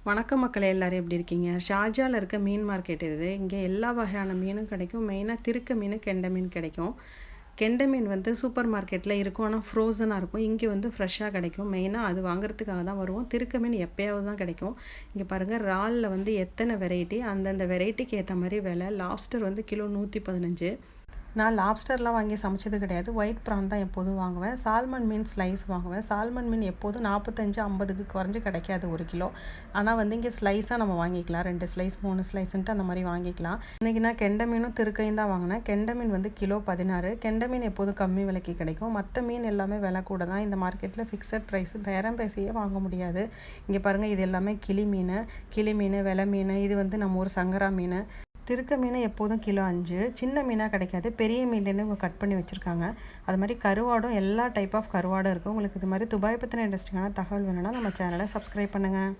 வணக்கம் மக்களே, எல்லாரும் எப்படி இருக்கீங்க? ஷார்ஜால இருக்க மீன் மார்க்கெட் இது. இங்கே எல்லா வகையான மீனும் கிடைக்கும். மெயினாக திருக்க மீன், கெண்டை மீன் கிடைக்கும். கெண்டை மீன் வந்து சூப்பர் மார்க்கெட்டில் இருக்கும், ஆனால் ஃப்ரோசனாக இருக்கும். இங்கே வந்து ஃப்ரெஷ்ஷாக கிடைக்கும். மெயினாக அது வாங்குறதுக்காக தான் வருவோம். திருக்க மீன் எப்போயாவது தான் கிடைக்கும். இங்கே பாருங்கள், இறாலில் வந்து எத்தனை வெரைட்டி, அந்தந்த வெரைட்டிக்கு ஏற்ற மாதிரி விலை. லாப்ஸ்டர் வந்து கிலோ 115. நான் லாப்ஸ்டர்லாம் வாங்கி சமைச்சது கிடையாது. ஒயிட் ப்ரான் தான் எப்போதும் வாங்குவேன். சால்மன் மீன் ஸ்லைஸ் வாங்குவேன். சால்மன் மீன் எப்போதும் 45 50க்கு குறைஞ்சி கிடைக்காது 1 கிலோ. ஆனால் வந்து இங்கே ஸ்லைஸாக நம்ம வாங்கிக்கலாம். 2 ஸ்லைஸ் 3 ஸ்லைஸ்ன்ட்டு அந்த மாதிரி வாங்கிக்கலாம். இன்றைக்கி நான் கெண்டை மீனும் திருக்கையும் தான் வாங்கினேன். கெண்டை மீன் வந்து கிலோ 16. கெண்டை மீன் எப்போதும் கம்மி விலைக்கு கிடைக்கும். மற்ற மீன் எல்லாமே விலை கூட தான். இந்த மார்க்கெட்டில் ஃபிக்ஸட் ப்ரைஸ், பேரம் பேசியே வாங்க முடியாது. இங்கே பாருங்கள், இது எல்லாமே கிளி மீன், வெலை மீன். இது வந்து நம்ம ஊர் சங்கரா மீன். திருக்க மீன் எப்போதும் கிலோ 5. சின்ன மீனாக கிடைக்காது, பெரிய மீன்லேருந்து இவங்க கட் பண்ணி வச்சுருக்காங்க. அது மாதிரி கருவாடும், எல்லா டைப் ஆஃப் கருவாடும் இருக்குது. உங்களுக்கு இது மாதிரி துபாய் பற்றின இன்ட்ரெஸ்டிங்கான தகவல் வேணும்னா நம்ம சேனலை சப்ஸ்கிரைப் பண்ணுங்கள்.